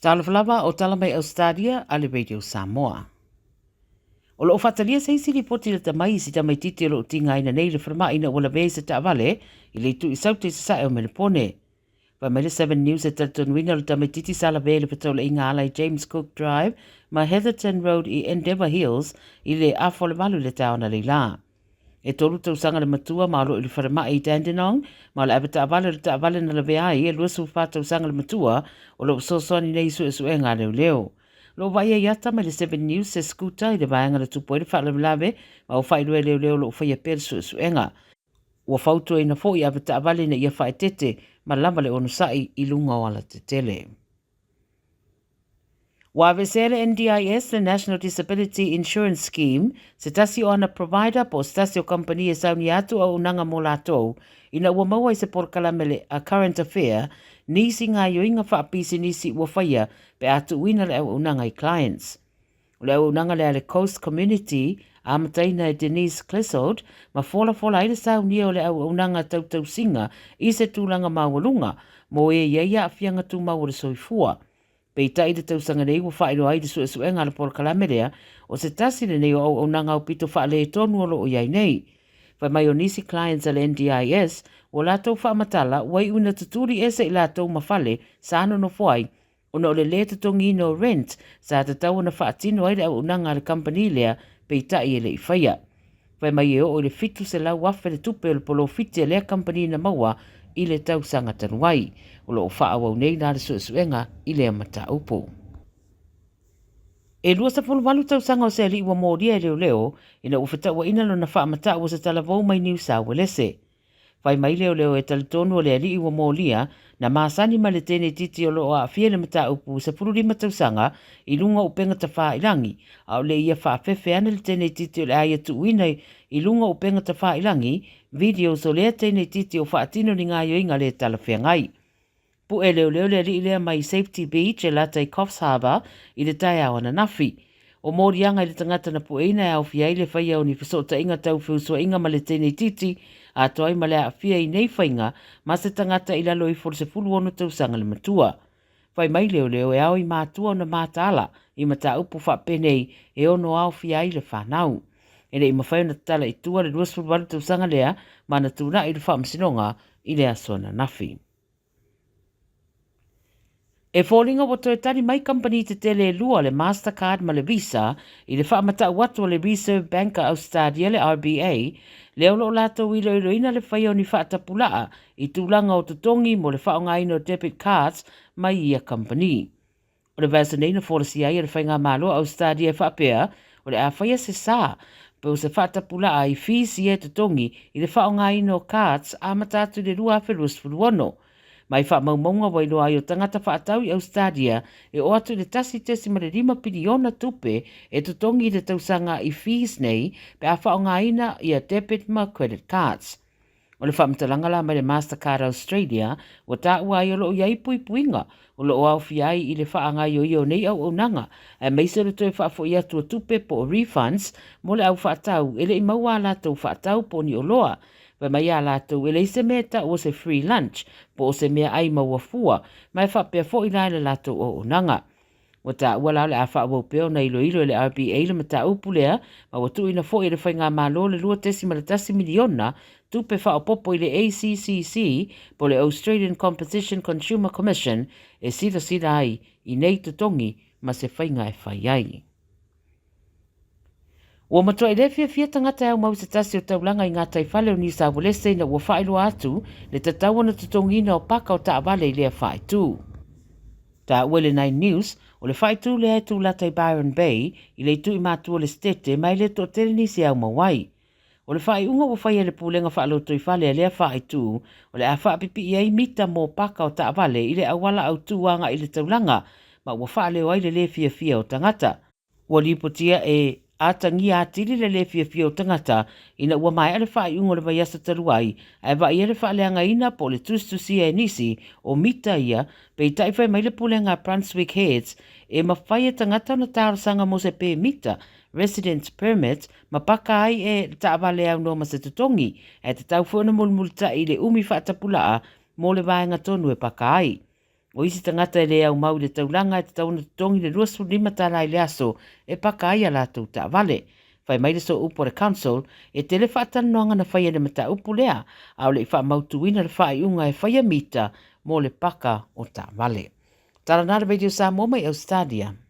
Tala Fou o tala mai Ausetalia ale Radio Samoa. O loo whatalia sa isi ripoti le tamai si tamai titi o loo tinga ina nei le whrama ina wala vese ta avale i le tu isaute sa sae o melepone. Wa mele 7 News e tatunuina le tamai titi sala vele patola inga ala i James Cook Drive ma Heatherton Road i Endeavour Hills i le afo le malu le taona le la. E tolu tau sanga le matua ma alo i le wharama i Dandenong, ma le abeta avale na le veai e lua sufa tau sanga le matua o lo sosoni nei su e su e ngā leo leo. Lo vai e iata me le 7 News se skuta i le vaenga le tupo i le whaale lave, ma o whai lue leo leo lo whai e per su e su e ngā. Ua whautua ina fo i abeta avale na ia whae tete, ma lama le onu sai i lunga o ala te tele. Wa vesele NDIS, the National Disability Insurance Scheme, se tasi o ana provider po stasi o company e sauni atu au unanga mo latou, ina ua maua i se porkalamele a current affair, nisi ngā yoinga whaapisi nisi ua whaia pe atu uina le au unanga i clients. Le au unanga le ale Coast Community, amataina e Denise Clissold, ma fola i le sauni o le au unanga tautau singa i se tūlanga mawalunga, mo e iaia a fianga tu maua le soifua. Pei tai te tausanga nei ua whaero ai te sue ngā le por kalamerea o se tasi le nei o nanga o pito whaale e tonu o lo o iai nei. Whai mai o nisi clients ale NDIS o lātou whaamatala wai una tuturi ese i lātou mawhale sa ano no whai o na o le le tutongi no rent sa te tau na whaatino ai le au nanga le company lea pei tai e le i whaia. Whai mai e o le fitu se lau wafe le tupe o le polo fiti e lea company na maua i le tausanga tanuai. O lo whaawau nei nā le suenga i le amata upo. E lua sa walu tausanga o se ali ua mōria e leo ina ufeta ua ina lo na whaamata ua sa Tala Fou mai New South Wales. Whai mai leo e talitonu o le ali ua mōria na maasani ma le tene titi o lo a fia le mata upu sa pururima tausanga i lunga upenga ta whaailangi au le ia whaafefe ana le tene titi o le aia tuuina i lunga upenga ta whaailangi videos o lea tene titi o whaatino ni ngā yoinga le talawhiangai. Pu e leo le lea mai Safety Beach e lata i Coffs Harbour i le tai awana nafi. O mōrianga i le tangata na pu eina e au fia i le whaia o ni whisota inga tau whiusua inga ma le tene titi a toi ma le a fia i nei whainga ma se tangata i lalo i for se fulu ono tau sanga le matua. Whai mai leo e au i mātua o na mātala i mata upu whapenei e ono au fia i le whanau. E le i mawhai na tala i tua le ruasfulu walu tau sanga lea ma na tūna i le whaamsinonga i le asona nafi. E fōlinga o toi tari mai company te tele lua le Mastercard ma le Visa i le whaamata watu o le Reserve Bank Ausetalia le RBA, leo lo lato i loiroina le whaia o ni whaatapulaa i tūlanga o tutongi mo le whaongaino debit cards mai ia company. O le vasaneina fōrasi ai le whainga malo Ausetalia e whaapea o le a whaia se sā, pe o se whaatapulaa i fisi e tutongi i le whaongaino cards a matatu le rua awherus fuluono. Mai wha maumonga wailo ai o tangata whaatau i Ausetalia e o atu le tasi tesi ma le 5 piliona tupe e tutongi le tausanga i fees nei pe a whaongaina i a debit ma credit cards. O le whaamtalanga la mai le Mastercard Australia o ta ua ai o lo iai puinga o lo au fiai i le whaangai o io nei au nanga e meise le toi whaafo i atu tupe po refunds mo le au whaatau ele i maua la tau whaatau po ni o loa. Wa mai ala tu ele se meta o se free lunch po se mea ai maua fua mai fa pe fo ina le lato o nanga wata wala le afa wo pe na ilo le RBA le mata upulea ma watu ina fo ile fainga malo le lua tesi ma le tasi miliona tu pe fa popo ile ACCC po le Australian Competition Consumer Commission e sida ai i nei tutongi ma se fainga e fai ai. Ua matua i le fia tangata au mau se tasi o taulanga i ngā taifale o New South Wales na ua whaelo atu le tatau ana tutongina o paka o taawale i lea whaetu. Ta ua le 9 News o le whaetu lea tu lata i Byron Bay i le tu i mātua le stete mai le to tere nisi au mawai. O le whae unga ua whaia le pūlenga whaelo to i whale a lea whaetu o le a whaapipi i ei mita mō paka o taawale i le awala au tuanga i le taulanga ma ua whaeleo ai le le fia o tangata. Ua lipotia e atangi atiri le fia o tangata ina ua mai ale whae ungo le vai asa taruai ai vai ele whaeleanga ina po le tustusi e nisi o mita ia pe i taifai mai le pulenga Brunswick Heads e mawhai e tangata na tārasanga mo se pe mita residence permit ma paka ai e taawale au no ma se tutongi e te tau fuana mulmulta i le umi whaatapulaa mo le vaenga tonu e paka ai. O isi tangata e le au mau le taulanga e te tauna tongi le 25 tala i le aso e paka ai a lātou ta vale. Fai mai le so upo le council e te le whaatan noanga na whaia le mata upu lea au le i wha mautuina le wha iunga e whaia mita mo le paka o ta vale. Tala nara video Samoa mai Ausetalia.